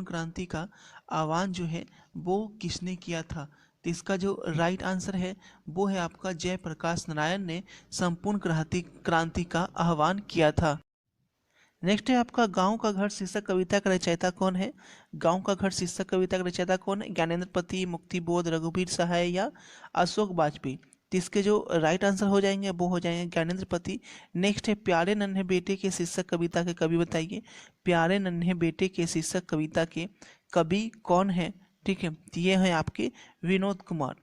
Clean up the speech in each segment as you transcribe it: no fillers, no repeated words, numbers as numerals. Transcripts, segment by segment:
क्रांति का आह्वान जो है वो किसने किया था? तो इसका जो राइट आंसर है वो है आपका जयप्रकाश नारायण ने संपूर्ण क्रांति का आह्वान किया था। नेक्स्ट है आपका गांव का घर शीर्षक कविता का रचयिता कौन है? गांव का घर शीर्षक कविता का रचयिता कौन है? ज्ञानेंद्र पति, मुक्तिबोध, रघुवीर सहाय या अशोक वाजपेयी? तो इसके जो राइट आंसर हो जाएंगे वो हो जाएंगे ज्ञानेंद्र पति। नेक्स्ट है प्यारे नन्हे बेटे के शीर्षक कविता के कवि बताइए। प्यारे नन्हे बेटे के शीर्षक कविता के कवि कौन है? ठीक है, तो ये है आपके विनोद कुमार।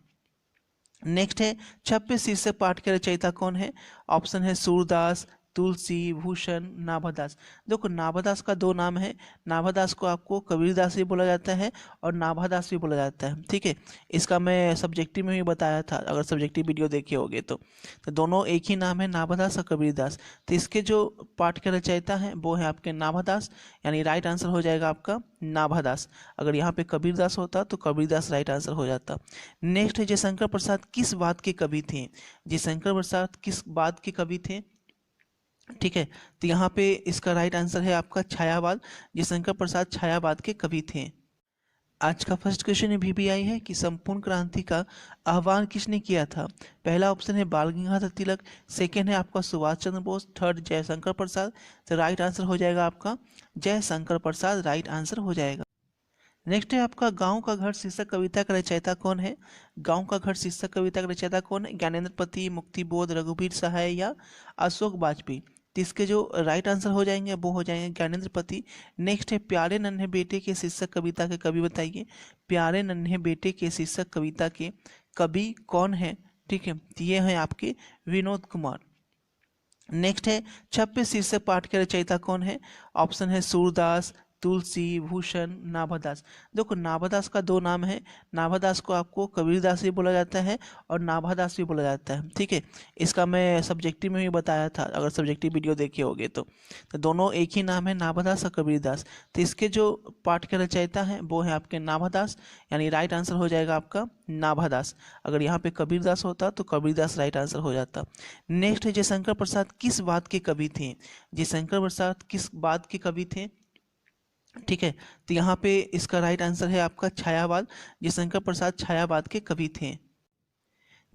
नेक्स्ट है छप्पे शीर्षक पाठ के रचयिता कौन है? ऑप्शन है सूरदास, तुलसी, भूषण, नाभादास। देखो नाभादास का दो नाम है, नाभादास को आपको कबीरदास भी बोला जाता है और नाभादास भी बोला जाता है। ठीक है, इसका मैं सब्जेक्टिव में भी बताया था, अगर सब्जेक्टिव वीडियो देखे होगे तो दोनों एक ही नाम है, नाभादास और कबीरदास। तो इसके जो पाठ के रचयिता हैं वो है आपके नाभादास, यानी राइट आंसर हो जाएगा आपका नाभादास। अगर यहाँ पे कबीरदास होता तो कबीरदास राइट आंसर हो जाता। नेक्स्ट है जयशंकर प्रसाद किस बात के कवि थे? जयशंकर प्रसाद किस बात के कवि थे? ठीक है, तो यहाँ पे इसका राइट आंसर है आपका छायावाद। जयशंकर प्रसाद छायावाद के कवि थे। आज का फर्स्ट क्वेश्चन VBI है कि संपूर्ण क्रांति का आह्वान किसने किया था? पहला ऑप्शन है बाल गंगाधर तिलक, सेकेंड है आपका सुभाष चंद्र बोस, थर्ड जयशंकर प्रसाद। तो राइट आंसर हो जाएगा आपका जयशंकर प्रसाद, राइट आंसर हो जाएगा। नेक्स्ट है आपका गांव का घर शीर्षक कविता का रचयिता कौन है? गांव का घर शीर्षक कविता का रचयिता कौन है? ज्ञानेंद्र पति, मुक्तिबोध, रघुवीर सहाय या अशोक वाजपेयी? तो इसके जो राइट आंसर हो जाएंगे वो हो जाएंगे ज्ञानेंद्र पति। नेक्स्ट है प्यारे नन्हे बेटे के शीर्षक कविता के कवि बताइए। प्यारे नन्हे बेटे के शीर्षक कविता के कवि कौन है? ठीक है, तो ये है आपके विनोद कुमार। नेक्स्ट है छप्पे शीर्षक पाठ के रचयिता कौन है? ऑप्शन है सूरदास, तुलसी, भूषण, नाभादास। देखो नाभादास का दो नाम है, नाभादास को आपको कबीरदास भी बोला जाता है और नाभादास भी बोला जाता है। ठीक है, इसका मैं सब्जेक्टिव में भी बताया था, अगर सब्जेक्टिव वीडियो देखे होगे तो दोनों एक ही नाम है, नाभादास और कबीरदास। तो इसके जो पाठ के रचयिता हैं वो है आपके नाभादास, यानी राइट आंसर हो जाएगा आपका नाभादास। अगर यहाँ पे कबीरदास होता तो कबीरदास राइट आंसर हो जाता। नेक्स्ट है जयशंकर प्रसाद किस बात के कवि थे? जयशंकर प्रसाद किस बात के कवि थे? ठीक है, तो यहाँ पे इसका राइट आंसर है आपका छायावाद। जयशंकर प्रसाद छायावाद के कवि थे।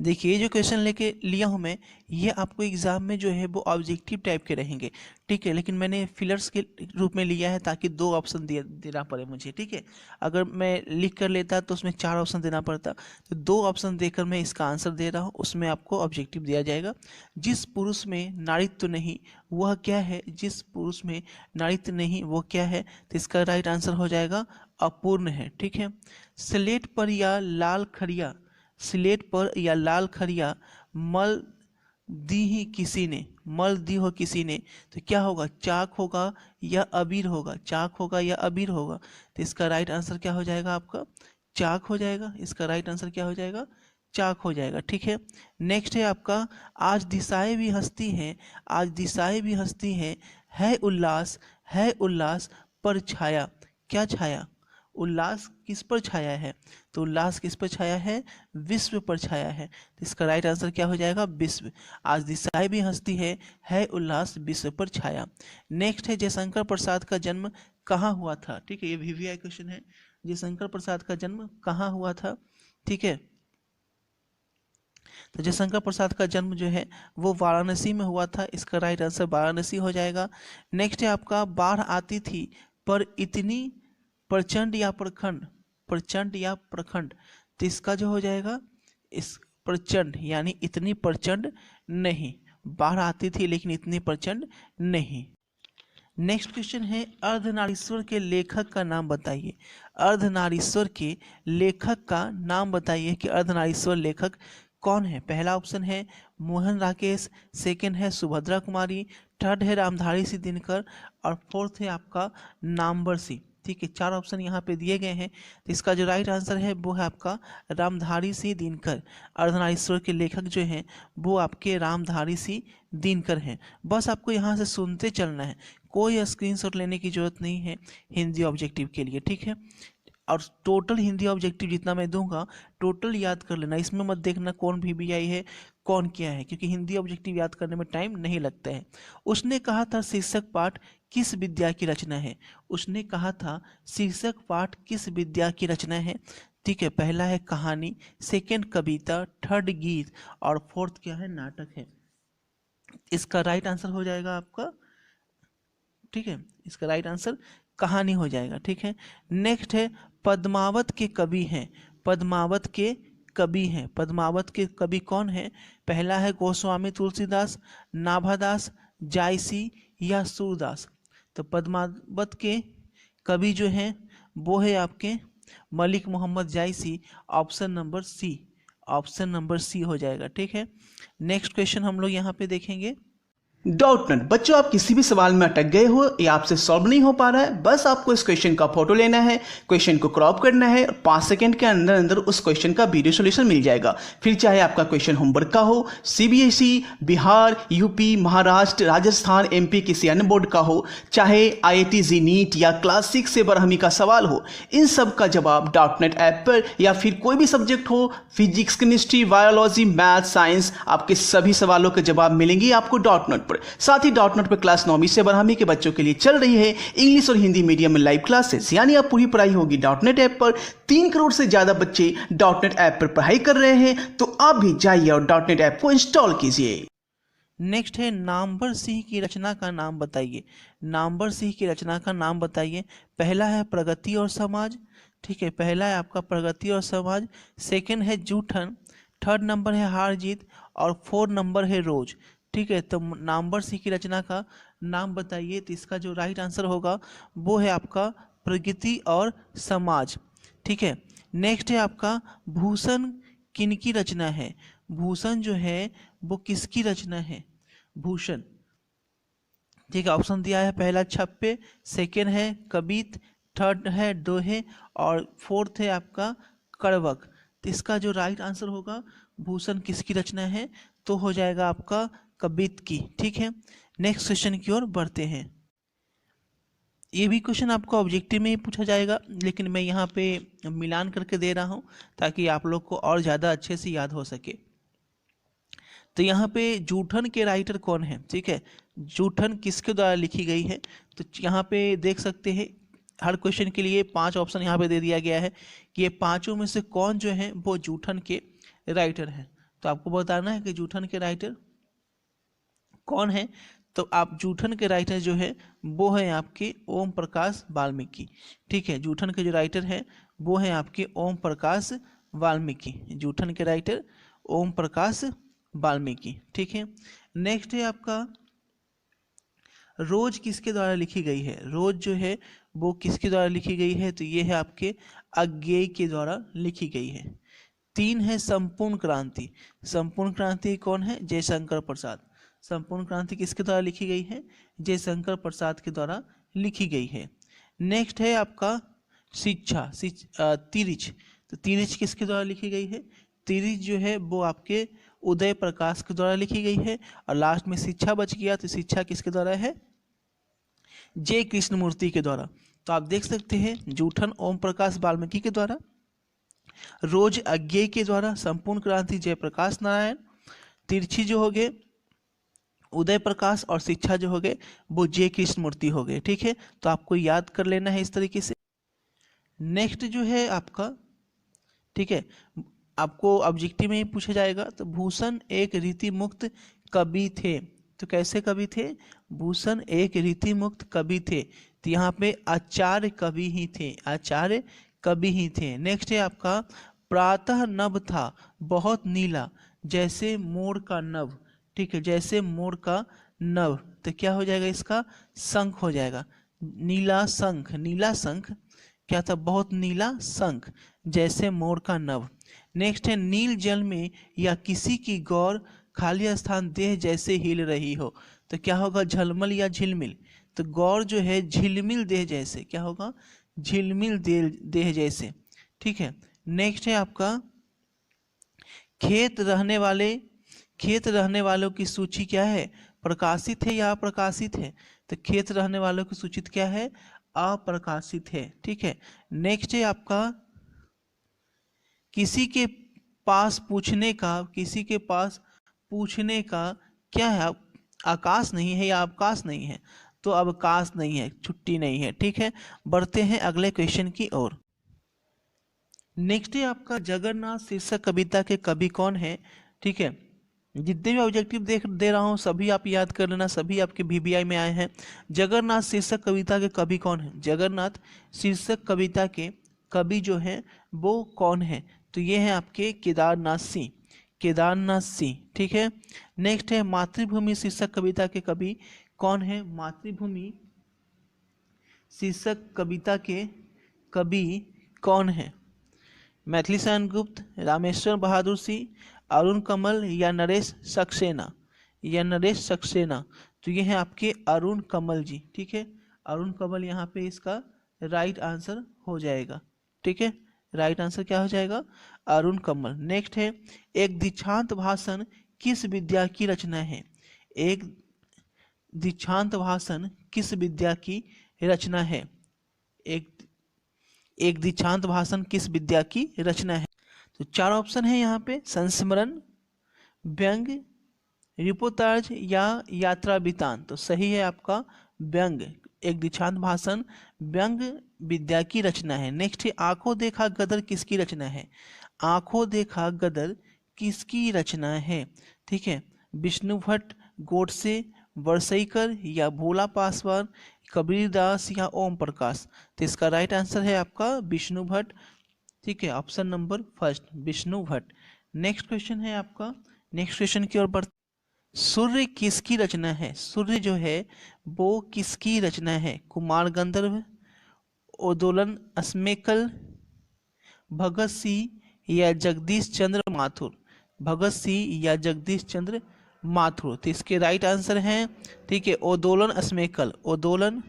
देखिए जो क्वेश्चन लेके लिया हूँ मैं, ये आपको एग्जाम में जो है वो ऑब्जेक्टिव टाइप के रहेंगे। ठीक है, लेकिन मैंने फिलर्स के रूप में लिया है ताकि दो ऑप्शन देना पड़े मुझे। ठीक है, अगर मैं लिख कर लेता तो उसमें चार ऑप्शन देना पड़ता, तो दो ऑप्शन देकर मैं इसका आंसर दे रहा हूँ, उसमें आपको ऑब्जेक्टिव दिया जाएगा। जिस पुरुष में नारीत्व नहीं वह क्या है? जिस पुरुष में नारीत्व नहीं वो क्या है? तो इसका राइट आंसर हो जाएगा अपूर्ण है। ठीक है, स्लेट पर या लाल खड़िया, स्लेट पर या लाल खड़िया मल दी ही किसी ने, मल दी हो किसी ने, तो क्या होगा? चाक होगा या अबीर होगा? चाक होगा या अबीर होगा? तो इसका राइट आंसर क्या हो जाएगा आपका? चाक हो जाएगा। इसका राइट आंसर क्या हो जाएगा? चाक हो जाएगा। ठीक है, नेक्स्ट है आपका आज दिशाएं भी हंसती हैं, आज दिशाएं भी हंसती हैं, है उल्लास पर छाया। क्या छाया? उल्लास किस पर छाया है? तो उल्लास किस पर छाया है? विश्व पर छाया है। तो इसका राइट आंसर क्या हो जाएगा? विश्व। आज दिशाएं भी हंसती है उल्लास विश्व पर छाया। नेक्स्ट है जयशंकर प्रसाद का जन्म कहाँ हुआ था? ठीक है, ये VBI क्वेश्चन है। जयशंकर प्रसाद का जन्म कहाँ हुआ था? ठीक है, तो जयशंकर प्रसाद का जन्म जो है वो वाराणसी में हुआ था। इसका राइट आंसर वाराणसी हो जाएगा। नेक्स्ट है आपका बाढ़ आती थी पर इतनी प्रचंड या प्रखंड, प्रचंड या प्रखंड? तो इसका जो हो जाएगा इस प्रचंड, यानी इतनी प्रचंड नहीं। बाढ़ आती थी लेकिन इतनी प्रचंड नहीं। नेक्स्ट क्वेश्चन है अर्धनारीश्वर के लेखक का नाम बताइए। अर्धनारीश्वर के लेखक का नाम बताइए कि अर्धनारीश्वर लेखक कौन है? पहला ऑप्शन है मोहन राकेश, सेकंड है सुभद्रा कुमारी, थर्ड है रामधारी सिंह दिनकर और फोर्थ है आपका नामवर सिंह। ठीक है, चार ऑप्शन यहाँ पे दिए गए हैं, तो इसका जो राइट आंसर है वो है आपका रामधारी सिंह दिनकर। अर्धनारीश्वर के लेखक जो हैं वो आपके रामधारी सिंह दिनकर हैं। बस आपको यहाँ से सुनते चलना है, कोई स्क्रीनशॉट लेने की जरूरत नहीं है हिंदी ऑब्जेक्टिव के लिए। ठीक है, और टोटल हिंदी ऑब्जेक्टिव जितना मैं दूंगा टोटल याद कर लेना, इसमें मत देखना कौन VBI है कौन किया है, क्योंकि हिंदी ऑब्जेक्टिव याद करने में टाइम नहीं लगता है। उसने कहा था शीर्षक पाठ किस विद्या की रचना है। उसने कहा था शीर्षक पाठ किस विद्या की रचना है। ठीक है, पहला है कहानी, सेकंड कविता, थर्ड गीत और फोर्थ क्या है, नाटक है। इसका राइट आंसर हो जाएगा आपका, ठीक है, इसका राइट आंसर कहानी हो जाएगा। ठीक है, नेक्स्ट है पद्मावत के कवि हैं। पद्मावत के कवि हैं, पद्मावत के कवि कौन है। पहला है गोस्वामी तुलसीदास, नाभादास, जायसी या सूरदास। तो पद्मावत के कवि जो हैं वो है आपके Malik Muhammad Jayasi. Option number C, option number C हो जाएगा। ठीक है, नेक्स्ट क्वेश्चन हम लोग यहाँ पे देखेंगे। डाउटनट बच्चों, आप किसी भी सवाल में अटक गए हो या आपसे सॉल्व नहीं हो पा रहा है, बस आपको इस क्वेश्चन का फोटो लेना है, क्वेश्चन को क्रॉप करना है और 5 सेकंड के अंदर अंदर उस क्वेश्चन का वीडियो सॉल्यूशन मिल जाएगा। फिर चाहे आपका क्वेश्चन होमवर्क का हो, CBSE, Bihar, UP, Maharashtra, Rajasthan, MP किसी अन्य बोर्ड का हो, चाहे IIT जी नीट या क्लास 6 से बरहमी का सवाल हो, इन सब का जवाब डाउटनट ऐप पर, या फिर कोई भी सब्जेक्ट हो, physics, chemistry, biology, math, science, आपके सभी सवालों के जवाब मिलेंगे आपको डाउटनट पर। साथ ही डाउटनट पर क्लास 9वीं से 12वीं के बच्चों के लिए चल रही है इंग्लिश और हिंदी मीडियम में लाइव क्लासेस, यानी आप पूरी पढ़ाई होगी डाउटनट ऐप पर। 3 करोड़ से ज्यादा बच्चे डाउटनट ऐप पर पढ़ाई कर रहे हैं, तो आप भी जाइए और डाउटनट ऐप को इंस्टॉल कीजिए। नेक्स्ट है नामवर सिंह की रचना का नाम बताइए। नामवर सिंह की रचना का नाम बताइए। पहला है प्रगति और समाज, ठीक है, पहला है आपका प्रगति और समाज, सेकंड है जूठन, थर्ड नंबर है हार जीत और फोर्थ नंबर है रोज। ठीक है, तो नामवर सिंह की रचना का नाम बताइए। तो इसका जो राइट आंसर होगा वो है आपका प्रगति और समाज। ठीक है, नेक्स्ट है आपका भूषण किनकी रचना है। भूषण जो है वो किसकी रचना है, भूषण। ठीक है, ऑप्शन दिया है, पहला छप्पे, सेकंड है कबीत, थर्ड है दोहे और फोर्थ है आपका कड़वक। तो इसका जो राइट आंसर होगा भूषण किसकी रचना है, तो हो जाएगा आपका कबीत की। ठीक है, नेक्स्ट क्वेश्चन की ओर बढ़ते हैं। ये भी क्वेश्चन आपको ऑब्जेक्टिव में ही पूछा जाएगा, लेकिन मैं यहाँ पे मिलान करके दे रहा हूँ ताकि आप लोग को और ज़्यादा अच्छे से याद हो सके। तो यहाँ पे जूठन के राइटर कौन है, ठीक है, जूठन किसके द्वारा लिखी गई है। तो यहाँ पे देख सकते हैं हर क्वेश्चन के लिए 5 ऑप्शन यहाँ पे दे दिया गया है कि ये पांचों में से कौन जो है वो जूठन के राइटर हैं। तो आपको बताना है कि जूठन के राइटर कौन है। तो आप जूठन के राइटर जो है वो है आपके ओम प्रकाश वाल्मीकि। ठीक है, जूठन के जो राइटर हैं वो है आपके ओम प्रकाश वाल्मीकि। जूठन के राइटर ओम प्रकाश वाल्मीकि। ठीक है, नेक्स्ट है आपका रोज किसके द्वारा लिखी गई है। रोज जो है वो किसके द्वारा लिखी गई है, तो ये है आपके अज्ञेय के द्वारा लिखी गई है। 3 है संपूर्ण क्रांति। संपूर्ण क्रांति कौन है, जयशंकर प्रसाद। संपूर्ण क्रांति किसके द्वारा लिखी गई है, जयशंकर प्रसाद के द्वारा लिखी गई है। नेक्स्ट है आपका शिक्षा तिरिच। तो तिरिच किसके द्वारा लिखी गई है, तिरिच जो है वो आपके उदय प्रकाश के द्वारा लिखी गई है। और लास्ट में शिक्षा बच गया, तो शिक्षा किसके द्वारा है, जे कृष्णमूर्ति के द्वारा। तो आप देख सकते हैं जूठन ओम प्रकाश वाल्मीकि के द्वारा, रोज अज्ञेय के द्वारा, संपूर्ण क्रांति जयप्रकाश नारायण, तिरछी जो हो गए उदय प्रकाश और शिक्षा जो हो गए वो जे कृष्णमूर्ति हो गए। ठीक है, तो आपको याद कर लेना है इस तरीके से। नेक्स्ट जो है आपका, ठीक है, आपको ऑब्जेक्टिव में ही पूछा जाएगा। तो भूषण एक रीति मुक्त कवि थे। तो कैसे कवि थे, भूषण एक रीति मुक्त कवि थे। तो यहाँ पे आचार्य कवि ही थे, आचार्य कवि ही थे। नेक्स्ट है आपका प्रातः नभ था बहुत नीला जैसे मोर का नभ। ठीक है, जैसे मोर का नभ, तो क्या हो जाएगा इसका, शंख हो जाएगा। नीला शंख, नीला शंख क्या था, बहुत नीला शंख जैसे मोर का नभ। नेक्स्ट है नील जल में या किसी की गौर खाली स्थान देह जैसे हिल रही हो। तो क्या होगा, झलमल या झिलमिल। तो गौर जो है झिलमिल देह जैसे, क्या होगा, झिलमिल देह जैसे। ठीक है, नेक्स्ट है आपका खेत रहने वालों की सूची क्या है, प्रकाशित है या अप्रकाशित है। तो खेत रहने वालों की सूची क्या है, अप्रकाशित है। ठीक है, नेक्स्ट है आपका किसी के पास पूछने का क्या है, आकाश नहीं है या अवकाश नहीं है, तो अवकाश नहीं है, छुट्टी नहीं है। ठीक है, बढ़ते हैं अगले क्वेश्चन की ओर। नेक्स्ट है आपका जगन्नाथ शीर्षक कविता के कवि कौन है। ठीक है, जितने भी ऑब्जेक्टिव दे रहा हूँ सभी आप याद कर लेना, सभी आपके VBI में आए हैं। जगन्नाथ शीर्षक कविता के कवि कौन है, जगन्नाथ शीर्षक कविता के कवि जो है वो कौन है, तो ये है आपके केदारनाथ सिंह, केदारनाथ सिंह। ठीक है, नेक्स्ट है मातृभूमि शीर्षक कविता के कवि कौन है, मातृभूमि शीर्षक कविता के कवि कौन है, मैथिली शरण गुप्त, रामेश्वर बहादुर सिंह, अरुण कमल या नरेश सक्सेना, या नरेश सक्सेना, तो ये है आपके अरुण कमल जी। ठीक है, अरुण कमल यहाँ पे इसका राइट आंसर हो जाएगा। ठीक है, राइट आंसर क्या हो जाएगा, अरुण कमल। नेक्स्ट है एक दीक्षांत भाषण किस विद्या की रचना है, एक दीक्षांत भाषण किस विद्या की रचना है, एक दीक्षांत भाषण किस विद्या की रचना है, तो 4 ऑप्शन है यहाँ पे, संस्मरण, व्यंग, रिपोर्ताज या यात्रा वृत्तांत, तो सही है आपका व्यंग, एक दीक्षांत भाषण व्यंग विद्या की रचना है। नेक्स्ट है आंखों देखा गदर किसकी रचना है, आंखों देखा गदर किसकी रचना है। ठीक है, विष्णु भट्ट, गोडसे, वर्षईकर या भोला पासवान, कबीरदास या ओम प्रकाश, तो इसका राइट आंसर है आपका विष्णु भट्ट। ठीक है, option number first Vishnu Bhatt. Next question है आपका, नेक्स्ट क्वेश्चन की ओर बढ़ते, सूर्य किसकी रचना है, सूर्य जो है वो किसकी रचना है, कुमार गंधर्व, ओदोलन अस्मेकल, भगत सिंह या जगदीश चंद्र माथुर, भगत सिंह या जगदीश चंद्र माथुर, तो इसके राइट आंसर हैं, ठीक है, ओदोलन अस्मेकल, ओदोलन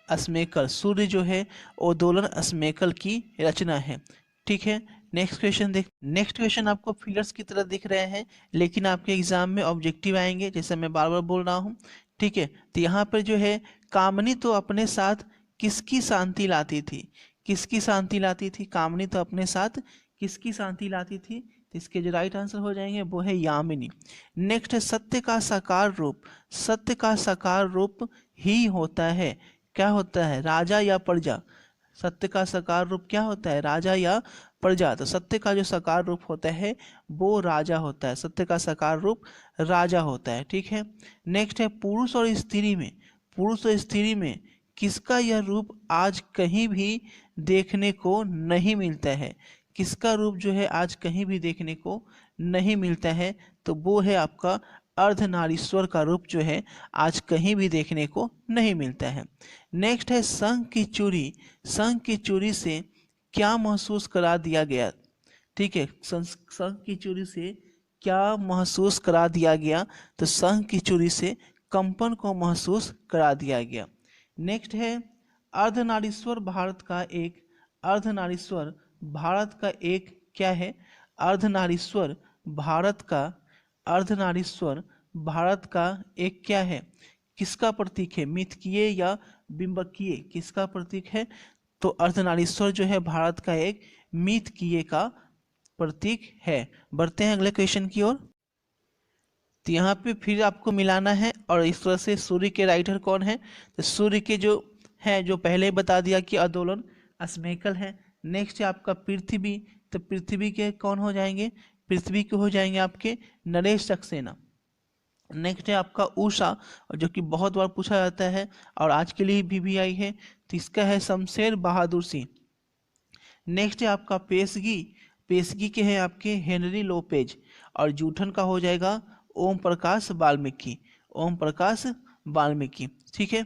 अस्मेकल, सूर्य जो है ओदोलन अस्मेकल की रचना है। ठीक है, नेक्स्ट क्वेश्चन देख, नेक्स्ट क्वेश्चन आपको फिलर्स की तरह दिख रहे हैं लेकिन आपके एग्जाम में ऑब्जेक्टिव आएंगे, जैसे मैं बार बार बोल रहा हूँ। ठीक है, तो यहाँ पर जो है कामनी तो अपने साथ किसकी शांति लाती थी, किसकी शांति लाती थी, कामनी तो अपने साथ किसकी शांति लाती थी, तो इसके जो राइट आंसर हो जाएंगे वो है यामिनी। नेक्स्ट है सत्य का साकार रूप, सत्य का साकार रूप ही होता है, क्या होता है, राजा या प्रजा, सत्य का साकार रूप क्या होता है, राजा या प्रजा, तो सत्य का जो साकार रूप होता है वो राजा होता है, सत्य का साकार रूप राजा होता है। ठीक है, नेक्स्ट है पुरुष और स्त्री में, पुरुष और स्त्री में किसका यह रूप आज कहीं भी देखने को नहीं मिलता है, किसका रूप जो है आज कहीं भी देखने को नहीं मिलता है, तो वो है आपका अर्धनारीश्वर का रूप जो है आज कहीं भी देखने को नहीं मिलता है। नेक्स्ट है शंख की चूड़ी, शंख की चूड़ी से क्या महसूस करा दिया गया, ठीक है, शंख की चूड़ी से क्या महसूस करा दिया गया, तो शंख की चूड़ी से कंपन को महसूस करा दिया गया। नेक्स्ट है अर्धनारीश्वर भारत का एक, अर्धनारीश्वर भारत का एक क्या है, अर्धनारीश्वर भारत का, अर्धनारीश्वर भारत का एक क्या है, किसका प्रतीक है, मिथकीय या बिंबकीय, किसका प्रतीक है, तो अर्धनारीश्वर जो है भारत का एक मिथकीय का प्रतीक है। बढ़ते हैं अगले क्वेश्चन की ओर, तो यहाँ पे फिर आपको मिलाना है और इस तरह से सूर्य के राइटर कौन है, तो सूर्य के जो है जो पहले ही बता दिया कि आंदोलन अस्मेकल है। नेक्स्ट है आपका पृथ्वी, तो पृथ्वी के कौन हो जाएंगे, पृथ्वी के हो जाएंगे आपके नरेश सक्सेना। नेक्स्ट है आपका उषा, जो कि बहुत बार पूछा जाता है और आज के लिए भी आई है, तो इसका है शमशेर बहादुर सिंह। नेक्स्ट है आपका पेशगी, पेशगी के हैं आपके हेनरी लोपेज, और जूठन का हो जाएगा ओम प्रकाश वाल्मीकि, ओम प्रकाश वाल्मीकि। ठीक है,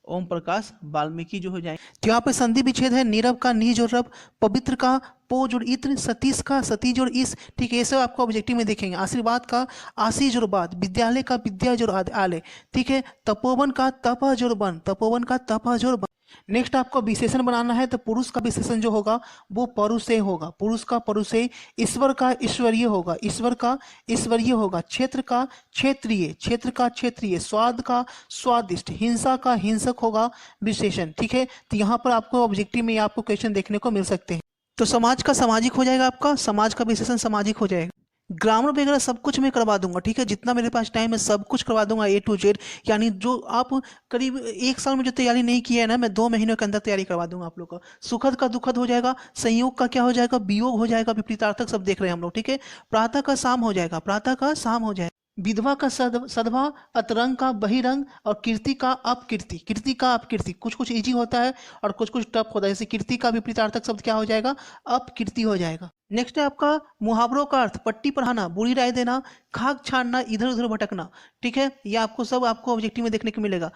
ओम प्रकाश वाल्मीकि जो हो जाए। तो यहाँ पे संधि विच्छेद है, नीरव का नी जोड़ रब, पवित्र का पो जोड़ इत्र, सतीश का सती जोड़ इस, ठीक है, ये सब आपको ऑब्जेक्टिव में देखेंगे। आशीर्वाद का आशी जोड़ बाद, विद्यालय का विद्या जोड़ आले, ठीक है, तपोवन का तप जोड़ बन, तपोवन का तप जोड़ बन। नेक्स्ट आपको विशेषण बनाना है, तो पुरुष का विशेषण जो होगा वो परुषे होगा, पुरुष का परुषे, ईश्वर का ईश्वरीय होगा, ईश्वर का ईश्वरीय होगा, क्षेत्र का क्षेत्रीय, क्षेत्र का क्षेत्रीय, स्वाद का स्वादिष्ट, हिंसा का हिंसक होगा विशेषण। ठीक है, तो यहाँ पर आपको ऑब्जेक्टिव में आपको क्वेश्चन देखने को मिल सकते हैं। तो समाज का सामाजिक हो जाएगा आपका, समाज का विशेषण सामाजिक हो जाएगा। ग्रामर वगैरह सब कुछ मैं करवा दूंगा, ठीक है, जितना मेरे पास टाइम है सब कुछ करवा दूंगा A to Z। यानी जो आप करीब 1 साल में जो तैयारी नहीं किया है ना, मैं 2 महीनों के अंदर तैयारी करवा दूंगा आप लोग का। सुखद का दुखद हो जाएगा, संयोग का क्या हो जाएगा, वियोग हो जाएगा, विपरीतार्थक सब देख रहे हैं हम लोग, ठीक है। प्रातः का शाम हो जाएगा, प्रातः का शाम हो जाएगा। विधवा का सदभा, अतरंग का बहिरंग, और कीर्ति का अपकीर्ति, कीर्ति का अपकीर्ति। कुछ कुछ इजी होता है और कुछ कुछ टफ होता है। जैसे कीर्ति का विपरीतार्थक शब्द क्या हो जाएगा, अपकीर्ति हो जाएगा। नेक्स्ट है आपका मुहावरों का अर्थ, पट्टी पढ़ाना, बुरी राय देना, खाक छानना, इधर उधर भटकना, ठीक है। ये आपको सब आपको ऑब्जेक्टिव में देखने को मिलेगा।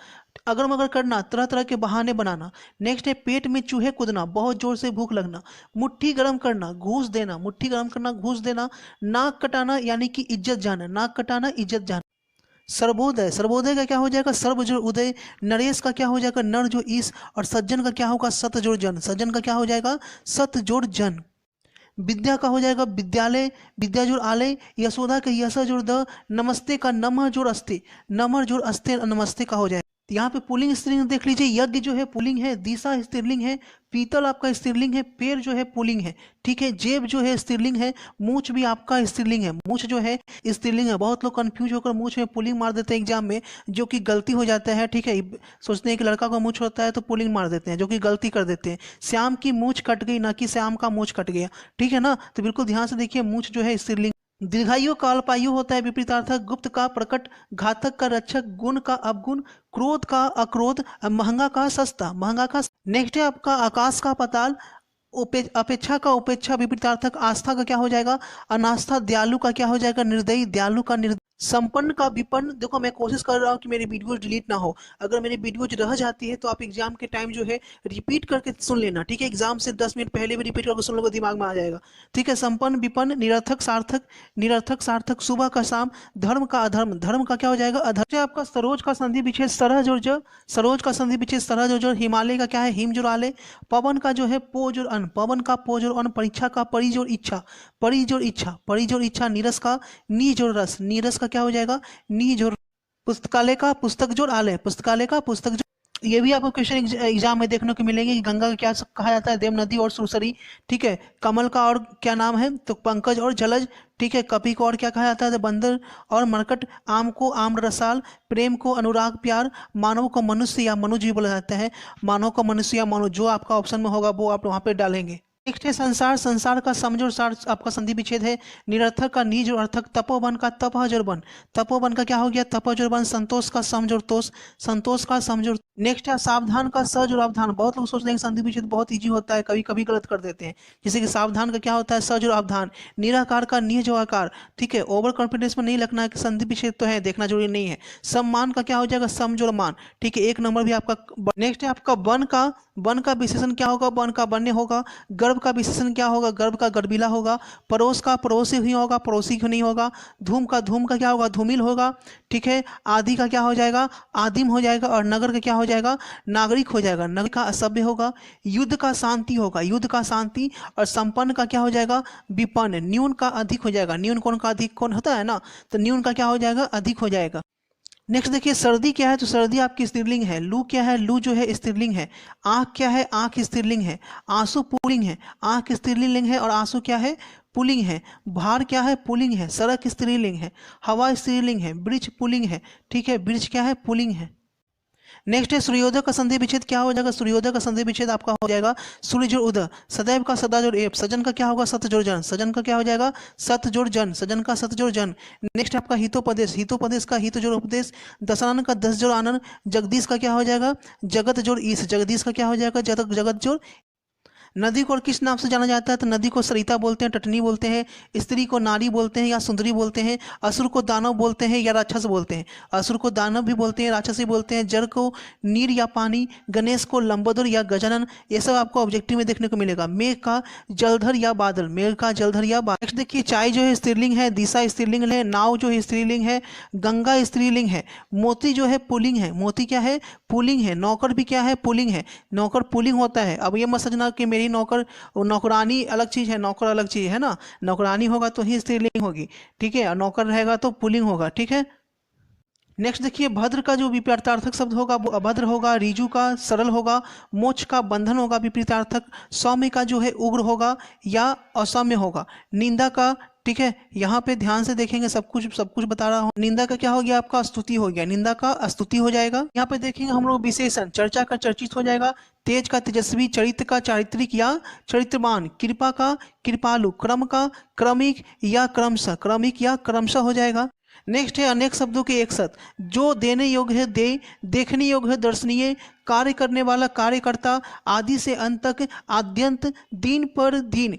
अगर मगर करना, तरह तरह के बहाने बनाना। नेक्स्ट है पेट में चूहे कूदना, बहुत जोर से भूख लगना, मुट्ठी गर्म करना, घूस देना, मुट्ठी गर्म करना, घूस देना, नाक कटाना यानी कि इज्जत जाना, नाक कटाना इज्जत जाना। सर्वोदय, सर्वोदय का क्या हो जाएगा, सर्व जोड़ उदय। नरेश का क्या हो जाएगा, नर जो ईश। और सज्जन का क्या होगा, सत जोड़ जन, सज्जन का क्या हो जाएगा, सत जोड़ जन। विद्या का हो जाएगा विद्यालय, विद्या जोड़ आलय। यशोदा का यश जोड़ द। नमस्ते का नमः जोड़ अस्ते, नमः जोड़ अस्ते नमस्ते का हो जाएगा। यहाँ पे पुल्लिंग स्त्रीलिंग देख लीजिए, यज्ञ जो है पुल्लिंग है, दिशा स्त्रीलिंग है, पीतल आपका स्त्रीलिंग है, पेड़ जो है पुल्लिंग है, ठीक है। जेब जो है स्त्रीलिंग है, मूछ भी आपका स्त्रीलिंग है, मूछ जो है स्त्रीलिंग है। बहुत लोग कंफ्यूज होकर मूछ में पुल्लिंग मार देते हैं एग्जाम में, जो कि गलती हो जाता है, ठीक है। सोचते हैं कि लड़का का मूछ होता है तो पुल्लिंग मार देते हैं, जो कि गलती कर देते हैं। श्याम की मूछ कट गई, ना कि श्याम का मूछ कट गया, ठीक है ना। तो बिल्कुल ध्यान से देखिए, मूछ जो है स्त्रीलिंग। दीर्घायु का अल्पायु होता है विपरीतार्थक। गुप्त का प्रकट, घातक का रक्षक, गुण का अवगुण, क्रोध का अक्रोध, महंगा का सस्ता, महंगा का। नेक्स्ट है आपका आकाश का पाताल, अपेक्षा का उपेक्षा, विपरीतार्थक। आस्था का क्या हो जाएगा, अनास्था। दयालु का क्या हो जाएगा, निर्दयी, दयालु का निर्दयी। संपन्न का विपन्न। देखो मैं कोशिश कर रहा हूँ कि मेरी वीडियोज डिलीट ना हो। अगर मेरी वीडियोज रह जाती है तो आप एग्जाम के टाइम जो है रिपीट करके सुन लेना, ठीक है। एग्जाम से 10 मिनट पहले भी रिपीट करके सुन लोगे, दिमाग में आ जाएगा, ठीक है। संपन्न विपन्न, निरर्थक सार्थक, निरर्थक सार्थक। सुबह का शाम, धर्म का अधर्म, धर्म का क्या हो जाएगा, अधर्म। आपका सरोज का संधि विच्छेद सरह जोड़ ज, सरोज का संधि विच्छेद सरह जोड़ ज। हिमालय का क्या है, हिम जोड़ आले। पवन का जो है पो जोड़ अन, पवन का पो जोड़ अन। परीक्षा का परि जोड़ इच्छा, परि जोड़ इच्छा, परि जोड़ इच्छा। नीरस का नी जोड़ रस, नीरस का क्या हो जाएगा, नी जोड़। पुस्तकालय का पुस्तक जोड़ आलय, पुस्तकालय का पुस्तक जोड़। ये भी आपको क्वेश्चन एग्जाम में देखने को मिलेंगे कि गंगा का क्या कहा जाता है, देव नदी और सुरसरी, ठीक है। कमल का और क्या नाम है, तो पंकज और जलज, ठीक है। कपि को और क्या कहा जाता है, तो बंदर और मरकट। आम को आम रसाल, प्रेम को अनुराग प्यार। मानव को मनुष्य या मनुज भी बोला जाता है, मानव को मनुष्य या मनुज, जो आपका ऑप्शन में होगा वो आप वहाँ पे डालेंगे। नेक्स्ट है संसार, संसार का समझोर सार आपका संधि विच्छेद है। निरर्थक का निज और अर्थक। तपोवन का तप जोड़ बन, तपोवन का क्या हो गया, तप जोड़ बन। संतोष का समझोर तोष, संतोष का समझोर। नेक्स्ट है सावधान का स जोड़ अवधान। बहुत लोग सोचते हैं कि संधि विच्छेद बहुत इजी होता है, कभी कभी गलत कर देते हैं। जैसे कि सावधान का क्या होता है, स जोड़ अवधान। निराकार का निज जो आकार, ठीक है। ओवर कॉन्फिडेंस में नहीं लगना है कि संधि विच्छेद तो है, देखना जरूरी नहीं है। सम्मान का क्या हो जाएगा, सम जोड़ मान, ठीक है। 1 नंबर भी आपका। नेक्स्ट है आपका वन का, वन का विशेषण क्या होगा, वन का वन्य होगा। गर्भ का विशेषण क्या होगा, गर्भ का गर्भिला होगा। पड़ोस का पड़ोसी ही होगा, पड़ोसी क्यों नहीं होगा। धूम का क्या होगा, धूमिल होगा, ठीक है। आदि का क्या हो जाएगा, आदिम हो जाएगा। और नगर का क्या हो जाएगा, नागरिक हो जाएगा। नगर का असभ्य होगा। युद्ध का शांति होगा, युद्ध का शांति। और संपन्न का क्या हो जाएगा, विपन्न। न्यून का अधिक हो जाएगा, न्यून कौन का अधिक कौन होता है ना, तो न्यून का क्या हो जाएगा, अधिक हो जाएगा। नेक्स्ट देखिए सर्दी क्या है, तो सर्दी आपकी स्त्रीलिंग है। लू क्या है, लू जो है स्त्रीलिंग है। आंख क्या है, आंख स्त्रीलिंग है। आंसू पुल्लिंग है, आंख स्त्रीलिंग है और आंसू क्या है, पुल्लिंग है। भार क्या है, पुल्लिंग है। सड़क स्त्रीलिंग है। हवा स्त्रीलिंग है। वृक्ष पुल्लिंग है, ठीक है। वृक्ष क्या है, पुल्लिंग है। नेक्स्ट है सूर्योदय का संधि विच्छेद क्या हो जाएगा, सूर्योदय का संधि विच्छेद आपका हो जाएगा सूर्य जोड़ उदय। सदैव का सदा जोड़ एप। सजन का क्या होगा, सत जोड़ जन। सजन का क्या हो जाएगा, सत जोड़ जन, सजन का सत जोड़ जन। नेक्स्ट आपका हितोपदेश, हितोपदेश का हित जोड़ उपदेश। दशानन का 10 जोड़ आनंद। जगदीश का क्या हो जाएगा, जगत जोड़ ईश। जगदीश का क्या हो जाएगा, जगत जोड़। नदी को और किस नाम से जाना जाता है, तो नदी को सरिता बोलते हैं, टटनी बोलते हैं। स्त्री को नारी बोलते हैं या सुंदरी बोलते हैं। असुर को दानव बोलते हैं या राक्षस बोलते हैं। असुर को दानव भी बोलते हैं, राक्षस भी बोलते हैं। जल को नीर या पानी। गणेश को लंबोदर या गजानन। ये सब आपको ऑब्जेक्टिव में देखने को मिलेगा। मेघ का जलधर या बादल, मेघ का जलधर या बादल। नेक्स्ट देखिए चाय जो है स्त्रीलिंग है, दिशा स्त्रीलिंग है, नाव जो है स्त्रीलिंग है, गंगा स्त्रीलिंग है। मोती जो है पुल्लिंग है, मोती क्या है, पुल्लिंग है। नौकर भी क्या है, पुल्लिंग है, नौकर पुल्लिंग होता है। अब ये मत समझना कि मेरी नौकर, नौकरानी अलग चीज है, नौकर अलग चीज है ना। नौकरानी होगा तो ही स्त्रीलिंग होगी, ठीक है। और नौकर रहेगा तो पुल्लिंग होगा, ठीक है। नेक्स्ट देखिए, भद्र का जो विपरीतार्थक शब्द होगा वो अभद्र होगा, ऋजु का सरल होगा, मोक्ष का बंधन होगा विपरीतार्थक, सौम्य का जो है उग्र होगा या असौम्य होगा, निंदा का, ठीक है, यहाँ पे ध्यान से देखेंगे, सब कुछ बता रहा हूँ। निंदा का क्या हो गया आपका, स्तुति हो गया, निंदा का स्तुति हो जाएगा। यहाँ पे देखेंगे हम लोग विशेषण, चर्चा का चर्चित हो जाएगा, तेज का तेजस्वी, चरित्र का चारित्रिक या चरित्रवान, कृपा का कृपालु, क्रम का क्रमिक या क्रमशः, क्रमिक या क्रमशः हो जाएगा। नेक्स्ट है अनेक शब्दों के एक साथ, जो देने योग्य है दे, देखने योग्य है दर्शनीय, कार्य करने वाला कार्यकर्ता, आदि से अंत तक, आद्यंत, दिन पर दिन,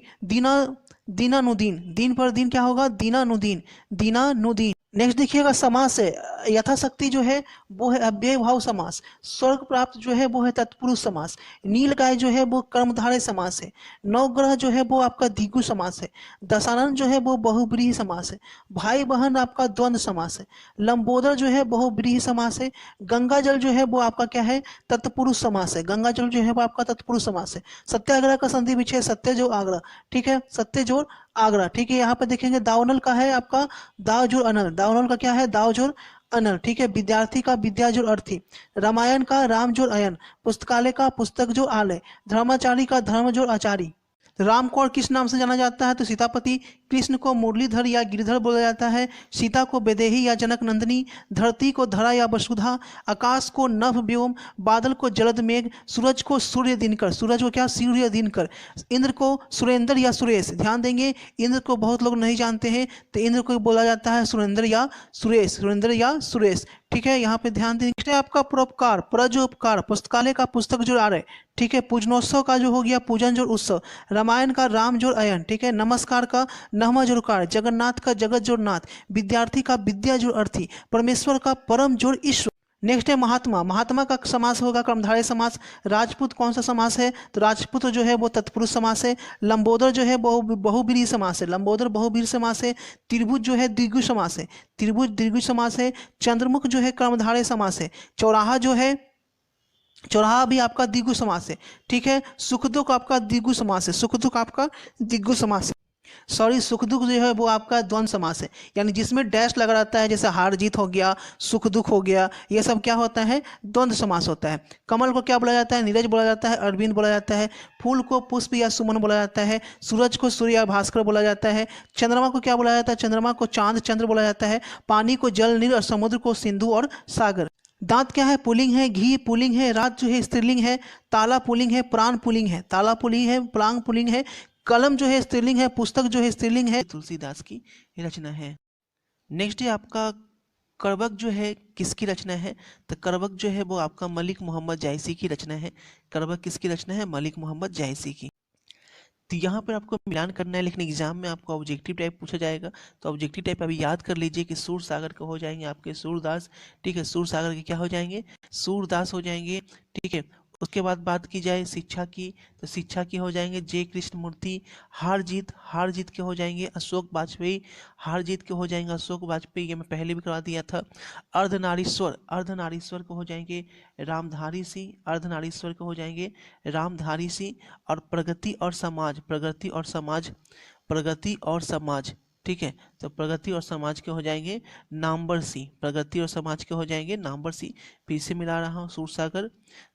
दीनानुदीन, दिन पर दिन क्या होगा, दीनानुदीन, दीनानुदीन। नेक्स्ट देखिएगा समास है, यथाशक्ति जो है वो है अव्यय भाव समास, स्वर्ग प्राप्त जो है वो है तत्पुरुष समास, नीलगाय जो है वो कर्मधारय समास है, नवग्रह जो है वो आपका द्विगु समास है, दशानन जो है वो बहुब्रीहि समास है, भाई बहन आपका द्वंद्व समास है, लंबोदर जो है बहुब्रीहि समास है, गंगा जल जो है वो आपका क्या है, तत्पुरुष समास है, गंगा जल जो है वो आपका तत्पुरुष समास है, सत्याग्रह का संधि विच्छेद, सत्य जो आग्रह, ठीक है, सत्य जोड़ आग्रह, ठीक है। यहाँ पे देखेंगे दावनल का है आपका दाव जोड़ अनल, दावनल का क्या है, दाव जोड़ अनल, ठीक है। विद्यार्थी का विद्या जोड़ अर्थी, रामायण का राम जोड़ अयन, पुस्तकालय का पुस्तक जोड़ आलय, धर्माचारी का धर्म जोड़ आचारी। राम को और किस नाम से जाना जाता है, तो सीतापति, कृष्ण को मुरलीधर या गिरिधर बोला जाता है, सीता को वैदेही या जनक नंदिनी, धरती को धरा या वसुधा, आकाश को नभ व्योम, बादल को जलद मेघ, सूरज को सूर्य दिनकर, सूरज को क्या, सूर्य दिनकर, इंद्र को सुरेंद्र या सुरेश, ध्यान देंगे इंद्र को बहुत लोग नहीं जानते हैं, तो इंद्र को बोला जाता है सुरेंद्र या सुरेश, सुरेंद्र या सुरेश, ठीक है। यहाँ पे ध्यान देंगे आपका परोपकार, प्रजोपकार, पुस्तकालय का पुस्तक जो आ रहे, ठीक है, पूजनोत्सव का जो हो गया पूजन जोड़ उत्सव, रामायण का राम जोड़ अयन, ठीक है, नमस्कार का नहमा जोड़ कार, जगन्नाथ का जगत जोड़ नाथ, विद्यार्थी का विद्या जोड़ अर्थी, परमेश्वर का परम जोड़ ईश्वर। नेक्स्ट है महात्मा, महात्मा का समास होगा कर्मधारय समास, राजपूत कौन सा समास है, तो राजपूत जो है वो तत्पुरुष समास है, लंबोदर जो है बहुब्रीहि समास है, लंबोदर बहुब्रीहि समास है, त्रिभुज जो है द्विगु समास है, त्रिभुज द्विगु समास है, चंद्रमुख जो है कर्मधारय समास है, चौराहा जो है, चौराहा भी आपका द्विगु समास है, ठीक है, सुख दुख आपका द्विगु समास है, सुख दुख आपका द्विगु समास है, सॉरी सुख दुख जो है वो आपका द्वंद्व समास है, यानी जिसमें डैश लगा रहता है, जैसे हार जीत हो गया, सुख दुख हो गया, ये सब क्या होता है, द्वंद्व समास होता है। कमल को क्या बोला जाता है, नीरज बोला जाता है, अरविंद बोला जाता है, फूल को पुष्प या सुमन बोला जाता है, सूरज को सूर्य या भास्कर बोला जाता है, चंद्रमा को क्या बोला जाता है, चंद्रमा को चांद चंद्र बोला जाता है, पानी को जल नील और समुद्र को सिंधु और सागर। दांत क्या है, पुलिंग है, घी पुलिंग है, रात जो है स्त्रीलिंग है, ताला पुलिंग है, प्राण पुलिंग है, ताला पुलिंग है, प्राण पुलिंग है, कलम जो है स्त्रीलिंग है, पुस्तक जो है स्त्रीलिंग है, तुलसीदास की रचना है। नेक्स्ट है आपका करवक जो है किसकी रचना है, तो करवक जो है वो आपका मलिक मोहम्मद जायसी की रचना है, करवक किसकी रचना है, मलिक मोहम्मद जायसी की। तो यहाँ पर आपको मिलान करना है, लेकिन एग्जाम में आपको ऑब्जेक्टिव टाइप पूछा जाएगा, तो ऑब्जेक्टिव टाइप अभी याद कर लीजिए कि सूरसागर के हो जाएंगे आपके सूरदास, ठीक है, सूरसागर के क्या हो जाएंगे, सूरदास हो जाएंगे, ठीक है। उसके बाद बात की जाए शिक्षा की, तो शिक्षा की हो जाएंगे जे कृष्णमूर्ति, हार जीत के हो जाएंगे अशोक वाजपेयी, हार जीत के हो जाएंगे अशोक वाजपेयी, ये मैं पहले भी करवा दिया था। अर्धनारीश्वर को हो जाएंगे रामधारी सिंह, अर्धनारीश्वर को हो जाएंगे रामधारी सिंह। और प्रगति और समाज, ठीक है, तो प्रगति और समाज के हो जाएंगे नामवर सिंह, प्रगति और समाज के हो जाएंगे नामवर सिंह। फिर से मिला रहा हूँ, सूरसागर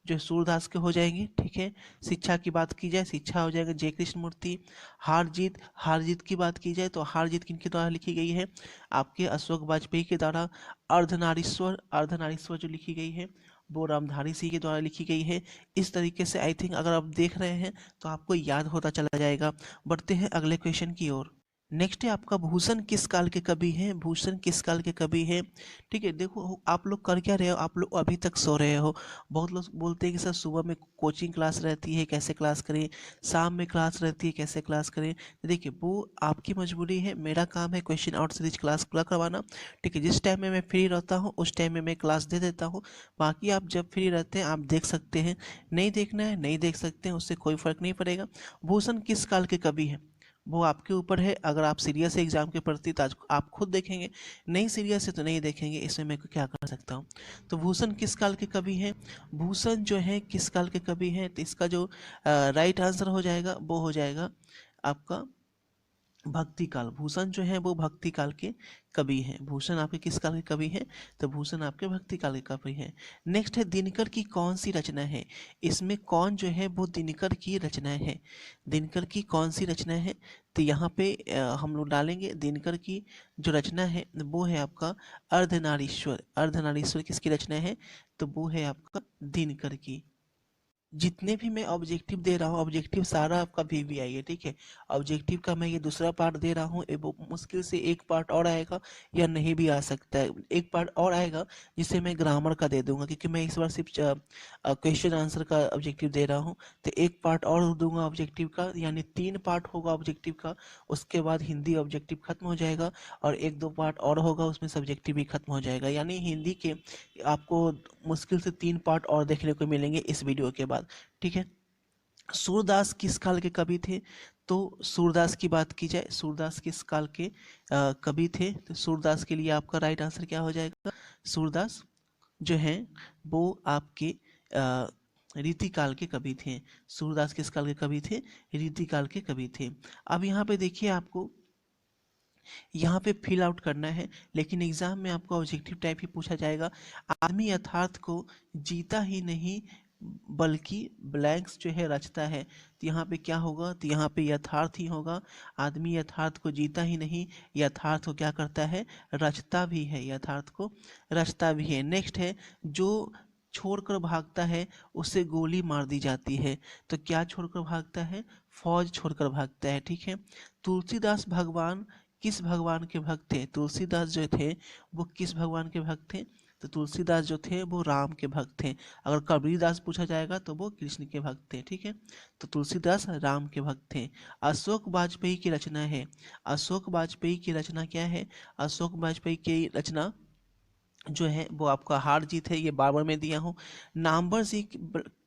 जो सूरदास के हो जाएंगे, ठीक है। शिक्षा की बात की जाए, शिक्षा हो जाएगा जय कृष्णमूर्ति। हार जीत की बात की जाए, तो हार जीत किनके द्वारा लिखी गई है, आपके अशोक वाजपेयी के द्वारा। अर्धनारीश्वर जो लिखी गई है वो रामधारी सिंह के द्वारा लिखी गई है। इस तरीके से आई थिंक अगर आप देख रहे हैं तो आपको याद होता चला जाएगा। बढ़ते हैं अगले क्वेश्चन की ओर। नेक्स्ट है आपका भूषण किस काल के कवि हैं, भूषण किस काल के कवि हैं, ठीक है। देखो आप लोग कर क्या रहे हो, आप लोग अभी तक सो रहे हो। बहुत लोग बोलते हैं कि सर सुबह में कोचिंग क्लास रहती है कैसे क्लास करें, शाम में क्लास रहती है कैसे क्लास करें। तो देखिए वो आपकी मजबूरी है, मेरा काम है क्वेश्चन आउट सीरीज क्लास पूरा करवाना, ठीक है। जिस टाइम में मैं फ्री रहता हूँ उस टाइम में मैं क्लास दे देता हूँ। बाकी आप जब फ्री रहते हैं आप देख सकते हैं, नहीं देखना है नहीं देख सकते हैं, उससे कोई फ़र्क नहीं पड़ेगा। भूषण किस काल के कवि हैं वो आपके ऊपर है। अगर आप सीरियस है एग्जाम के प्रति तो आप खुद देखेंगे, नहीं सीरियस है तो नहीं देखेंगे, इसमें मैं क्या कर सकता हूँ। तो भूषण किस काल के कवि हैं, भूषण जो है किस काल के कवि हैं, तो इसका जो राइट आंसर हो जाएगा वो हो जाएगा आपका भक्ति काल, भूषण जो है वो भक्ति काल के कवि हैं। भूषण आपके किस काल के कवि हैं? तो भूषण आपके भक्ति काल के कवि हैं। नेक्स्ट है दिनकर की कौन सी रचना है? इसमें कौन जो है वो दिनकर की रचना है? दिनकर की कौन सी रचना है? तो यहाँ पे हम लोग डालेंगे दिनकर की जो रचना है वो है आपका अर्धनारीश्वर। अर्धनारीश्वर किसकी रचना है? तो वो है आपका दिनकर की। जितने भी मैं ऑब्जेक्टिव दे रहा हूँ, ऑब्जेक्टिव सारा आपका वीवीआई है, ठीक है। ऑब्जेक्टिव का मैं ये दूसरा पार्ट दे रहा हूँ, वो मुश्किल से एक पार्ट और आएगा या नहीं भी आ सकता है। एक पार्ट और आएगा जिसे मैं ग्रामर का दे दूंगा, क्योंकि मैं इस बार सिर्फ क्वेश्चन आंसर का ऑब्जेक्टिव दे रहा हूँ। तो एक पार्ट और दूंगा ऑब्जेक्टिव का, यानी 3 पार्ट होगा ऑब्जेक्टिव का। उसके बाद हिंदी ऑब्जेक्टिव खत्म हो जाएगा और 1-2 पार्ट और होगा, उसमें सब्जेक्टिव भी खत्म हो जाएगा। यानी हिंदी के आपको मुश्किल से 3 पार्ट और देखने को मिलेंगे इस वीडियो के बाद, ठीक है। सूरदास किस काल के कवि थे? तो सूरदास की बात की जाए, सूरदास किस काल के कवि थे? तो सूरदास के लिए आपका राइट आंसर क्या हो जाएगा? सूरदास जो हैं वो आपके रीतिकाल के कवि थे। सूरदास किस काल के कवि थे? रीतिकाल के कवि थे। अब यहाँ पे देखिए, आपको यहाँ पे फिल आउट करना है, लेकिन एग्जाम में आपको ऑब्जेक्टिव टाइप ही पूछा जाएगा। आदमी यथार्थ को जीता ही नहीं बल्कि ब्लैंक्स जो है रचता है। तो यहाँ पे क्या होगा? तो यहाँ पे यथार्थ ही होगा। आदमी यथार्थ को जीता ही नहीं, यथार्थ को क्या करता है? रचता भी है, यथार्थ को रचता भी है। नेक्स्ट है जो छोड़कर भागता है उसे गोली मार दी जाती है। तो क्या छोड़कर भागता है? फौज छोड़कर भागता है, ठीक है। तुलसीदास भगवान किस भगवान के भक्त थे? तुलसीदास जो थे वो किस भगवान के भक्त थे? तो तुलसीदास जो थे वो राम के भक्त थे। अगर कबीरदास पूछा जाएगा तो वो कृष्ण के भक्त थे, ठीक है। तो तुलसीदास राम के भक्त थे। अशोक वाजपेयी की रचना है। अशोक वाजपेयी की रचना क्या है? अशोक वाजपेयी की रचना जो है वो आपका हार जीत है, ये बार बार मैं दिया हूँ। नामवर सिंह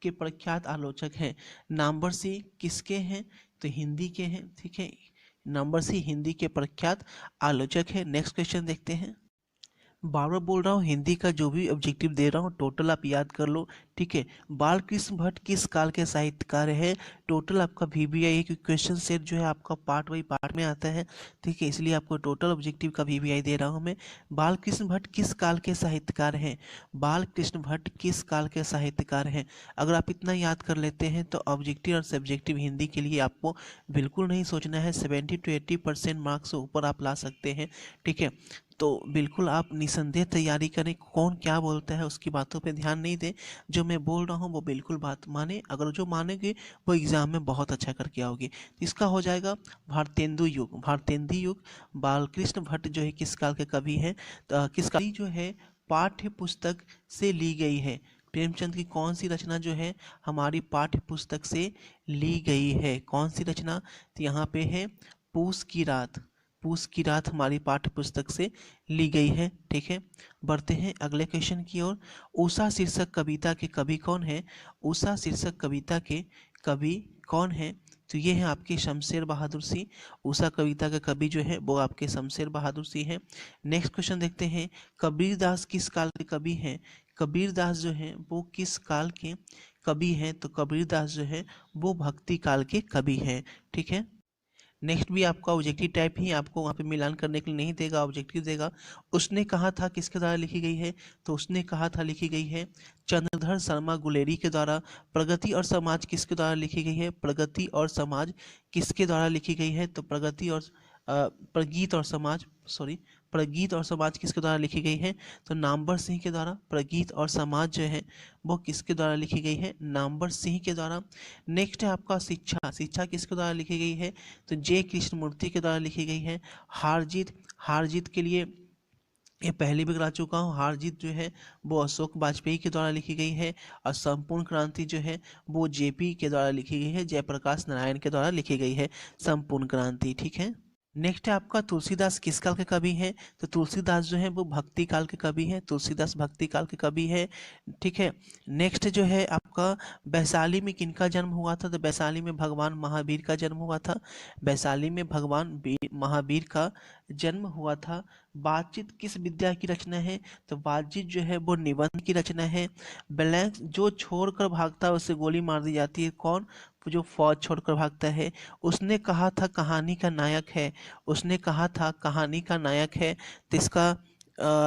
के प्रख्यात आलोचक हैं। नामवर सिंह किसके हैं? तो हिंदी के हैं, ठीक है। नंबर सी हिंदी के प्रख्यात आलोचक है। नेक्स्ट क्वेश्चन देखते हैं। बार बार बोल रहा हूँ, हिंदी का जो भी ऑब्जेक्टिव दे रहा हूँ टोटल आप याद कर लो, ठीक है। बाल कृष्ण भट्ट किस काल के साहित्यकार है? टोटल आपका वीवीआई है, क्योंकि क्वेश्चन सेट जो है आपका पार्ट बाई पार्ट में आता है, ठीक है, इसलिए आपको टोटल ऑब्जेक्टिव का वीवीआई दे रहा हूँ मैं। बाल कृष्ण भट्ट किस काल के साहित्यकार हैं? बाल कृष्ण भट्ट किस काल के साहित्यकार हैं? अगर आप इतना याद कर लेते हैं तो ऑब्जेक्टिव और सब्जेक्टिव हिंदी के लिए आपको बिल्कुल नहीं सोचना है। 70 to 80% मार्क्स से ऊपर आप ला सकते हैं, ठीक है। तो बिल्कुल आप निसंदेह तैयारी करें, कौन क्या बोलता है उसकी बातों पे ध्यान नहीं दें। जो मैं बोल रहा हूँ वो बिल्कुल बात माने, अगर जो मानेंगे वो एग्जाम में बहुत अच्छा करके आओगे। इसका हो जाएगा भारतेंदु युग। भारतेंदु युग बालकृष्ण भट्ट जो है किस काल के कवि हैं? किस काल जो है पाठ्य पुस्तक से ली गई है। प्रेमचंद की कौन सी रचना जो है हमारी पाठ्य पुस्तक से ली गई है? कौन सी रचना? तो यहाँ पे है पूस की रात। पूस की रात हमारी पाठ्य पुस्तक से ली गई है, ठीक है। बढ़ते हैं अगले क्वेश्चन की ओर। उषा शीर्षक कविता के कवि कौन है? उषा शीर्षक कविता के कवि कौन है? तो ये है आपके शमशेर बहादुर सिंह। उषा कविता के कवि जो है वो आपके शमशेर बहादुर सिंह हैं। नेक्स्ट क्वेश्चन देखते हैं। कबीरदास किस काल के कवि हैं? कबीरदास जो है वो किस काल के कवि हैं? तो कबीरदास जो है वो भक्ति काल के कवि हैं, ठीक है। नेक्स्ट भी आपका ऑब्जेक्टिव टाइप ही आपको वहाँ पे मिलान करने के लिए नहीं देगा, ऑब्जेक्टिव देगा। उसने कहा था किसके द्वारा लिखी गई है? तो उसने कहा था लिखी गई है चंद्रधर शर्मा गुलेरी के द्वारा। प्रगति और समाज किसके द्वारा लिखी गई है? प्रगति और समाज किसके द्वारा लिखी गई है? तो प्रगति और प्रगीत और समाज, सॉरी, प्रगीत और समाज किसके द्वारा लिखी गई है? तो नामवर सिंह के द्वारा। प्रगीत और समाज जो है वो किसके द्वारा लिखी गई है? नामवर सिंह के द्वारा। नेक्स्ट है आपका शिक्षा। शिक्षा किसके द्वारा लिखी गई है? तो जे कृष्णमूर्ति के द्वारा लिखी गई है। हार जीत, हार जीत के लिए ये पहले भी करा चुका हूँ। हार जीत जो है वो अशोक वाजपेयी के द्वारा लिखी गई है, और संपूर्ण क्रांति जो है वो जेपी के द्वारा लिखी गई है, जयप्रकाश नारायण के द्वारा लिखी गई है संपूर्ण क्रांति, ठीक है। नेक्स्ट है आपका तुलसीदास किस काल के कवि हैं? तो तुलसीदास जो है वो भक्ति काल के कवि हैं। तुलसीदास भक्ति काल के कवि है, ठीक है। नेक्स्ट जो है आपका वैशाली में किनका जन्म हुआ था? तो वैशाली में भगवान महावीर का जन्म हुआ था। वैशाली में भगवान महावीर का जन्म हुआ था। बातचीत किस विद्या की रचना है? तो बातचीत जो है वो निबंध की रचना है। ब्लैंक जो छोड़कर भागता है उसे गोली मार दी जाती है, कौन? जो फौज छोड़कर भागता है, उसने कहा था कहानी का नायक है, उसने कहा था कहानी का नायक है। तो इसका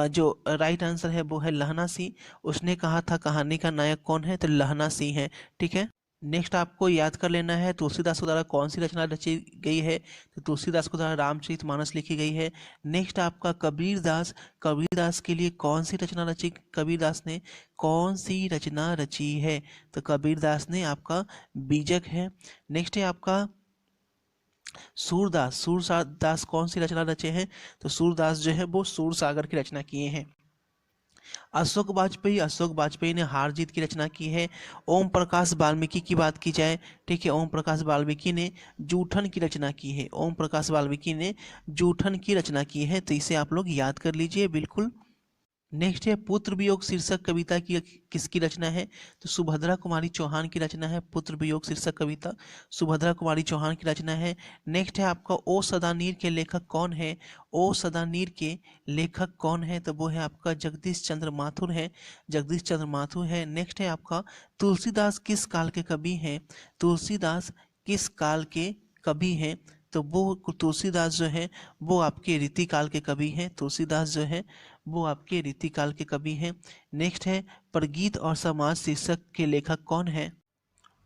जो राइट आंसर है वो है लहना सिंह। उसने कहा था कहानी का नायक कौन है, तो लहना सिंह है। ठीक है, नेक्स्ट आपको याद कर लेना है तुलसीदास के द्वारा कौन सी रचना रची गई है, तो तुलसीदास के द्वारा रामचरितमानस लिखी गई है। नेक्स्ट आपका कबीरदास, कबीरदास के लिए कौन सी रचना रची, कबीरदास ने कौन सी रचना रची है, तो कबीरदास ने आपका बीजक है। नेक्स्ट है आपका सूरदास, सूरदास कौन सी रचना रचे हैं, तो सूरदास जो है वो सूरसागर की रचना किए हैं। अशोक वाजपेयी, अशोक वाजपेयी ने हार जीत की रचना की है। ओम प्रकाश वाल्मीकि की बात की जाए, ठीक है, ओम प्रकाश वाल्मीकि ने जूठन की रचना की है। ओम प्रकाश वाल्मीकि ने जूठन की रचना की है, तो इसे आप लोग याद कर लीजिए बिल्कुल। नेक्स्ट है पुत्र वियोग शीर्षक कविता की किसकी रचना है, तो सुभद्रा कुमारी चौहान की रचना है। पुत्र वियोग शीर्षक कविता सुभद्रा कुमारी चौहान की रचना है। नेक्स्ट है आपका ओ सदानीर के लेखक कौन है, ओ सदानीर के लेखक कौन है, तो वो है आपका जगदीश चंद्र माथुर है, जगदीश चंद्र माथुर है। नेक्स्ट है आपका तुलसीदास किस काल के कवि हैं, तुलसीदास किस काल के कवि हैं, तो वो तुलसीदास जो है वो आपके रीतिकाल के कवि हैं। तुलसीदास जो है वो आपके रीतिकाल के कवि हैं। नेक्स्ट है परगीत और समाज शीर्षक के लेखक कौन है,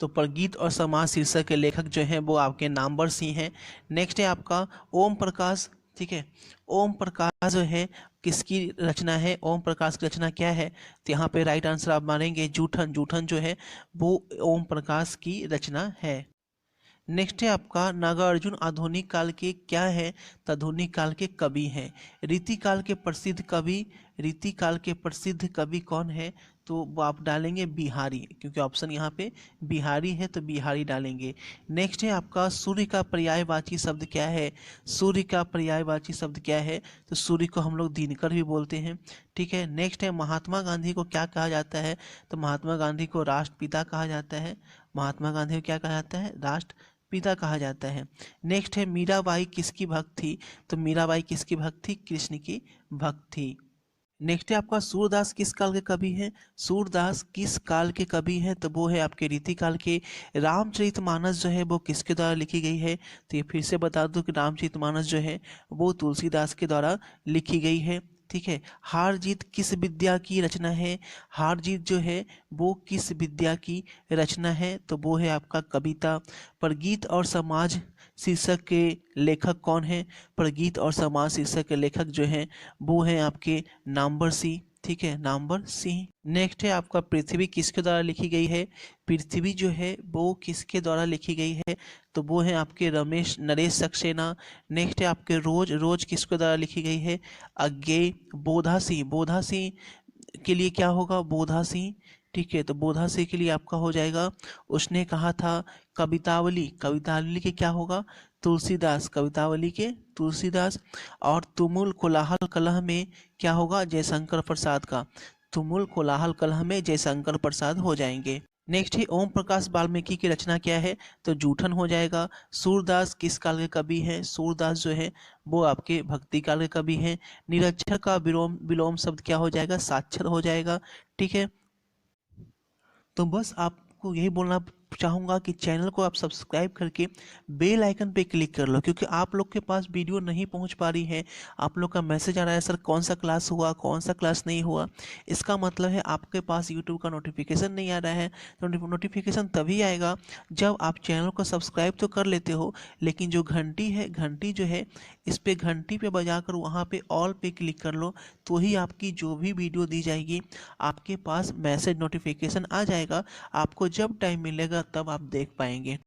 तो परगीत और समाज शीर्षक के लेखक जो हैं वो आपके नामवर सिंह हैं। नेक्स्ट है आपका ओम प्रकाश, ठीक है, ओम प्रकाश जो है किसकी रचना है, ओम प्रकाश की रचना क्या है, तो यहाँ पे राइट आंसर आप मानेंगे जूठन, जूठन जो है वो ओम प्रकाश की रचना है। नेक्स्ट है आपका नागार्जुन आधुनिक काल के क्या है, तो आधुनिक काल के कवि हैं। रीतिकाल के प्रसिद्ध कवि, रीतिकाल के प्रसिद्ध कवि कौन है, तो वो आप डालेंगे बिहारी, क्योंकि ऑप्शन यहाँ पे बिहारी है तो बिहारी डालेंगे। नेक्स्ट है आपका सूर्य का पर्यायवाची शब्द क्या है, सूर्य का पर्यायवाची शब्द क्या है, तो सूर्य को हम लोग दिनकर भी बोलते हैं। ठीक है, नेक्स्ट है महात्मा गांधी को क्या कहा जाता है, तो महात्मा गांधी को राष्ट्रपिता कहा जाता है। महात्मा गांधी को क्या कहा जाता है, राष्ट्रपिता कहा जाता है। नेक्स्ट है मीराबाई किसकी भक्त थी, तो मीराबाई किसकी भक्त थी, कृष्ण की भक्त थी। नेक्स्ट है आपका सूरदास किस काल के कवि हैं, सूरदास किस काल के कवि हैं, तो वो है आपके रीतिकाल के। रामचरितमानस जो है वो किसके द्वारा लिखी गई है, तो ये फिर से बता दूं कि रामचरितमानस जो है वो तुलसीदास के द्वारा लिखी गई है। ठीक है, हार जीत किस विद्या की रचना है, हार जीत जो है वो किस विद्या की रचना है, तो वो है आपका कविता। परगीत और समाज शीर्षक के लेखक कौन है, परगीत और समाज शीर्षक के लेखक जो हैं वो हैं आपके नामवर सिंह। ठीक है, नामवर सिंह। नेक्स्ट है आपका पृथ्वी किसके द्वारा लिखी गई है, पृथ्वी जो है वो किसके द्वारा लिखी गई है, तो वो है आपके नरेश सक्सेना। नेक्स्ट है आपके रोज, रोज किसके द्वारा लिखी गई है, अज्ञेय बोधा सिंह। बोधा सिंह के लिए क्या होगा, बोधा सिंह, ठीक है, तो बोधा सिंह के लिए आपका हो जाएगा उसने कहा था कवितावली, कवितावली के क्या होगा, तुलसीदास, कवितावली के तुलसीदास। और तुमुल कोलाहल कलह में क्या होगा, जयशंकर प्रसाद का, तुमुल कोलाहल कलह में जयशंकर प्रसाद हो जाएंगे। नेक्स्ट है ओम प्रकाश वाल्मीकि की रचना क्या है, तो जूठन हो जाएगा। सूरदास किस काल के कवि हैं, सूरदास जो है वो आपके भक्ति काल के कवि हैं। निरक्षर का विलोम, विलोम शब्द क्या हो जाएगा, साक्षर हो जाएगा। ठीक है, तो बस आपको यही बोलना चाहूँगा कि चैनल को आप सब्सक्राइब करके बेल आइकन पे क्लिक कर लो, क्योंकि आप लोग के पास वीडियो नहीं पहुंच पा रही है। आप लोग का मैसेज आ रहा है सर कौन सा क्लास हुआ, कौन सा क्लास नहीं हुआ, इसका मतलब है आपके पास यूट्यूब का नोटिफिकेशन नहीं आ रहा है। तो नोटिफिकेशन तभी आएगा जब आप चैनल को सब्सक्राइब तो कर लेते हो, लेकिन जो घंटी है, घंटी जो है इस पर घंटी पे बजाकर वहाँ पे ऑल पे क्लिक कर लो, तो ही आपकी जो भी वीडियो दी जाएगी आपके पास मैसेज नोटिफिकेशन आ जाएगा। आपको जब टाइम मिलेगा तब आप देख पाएंगे।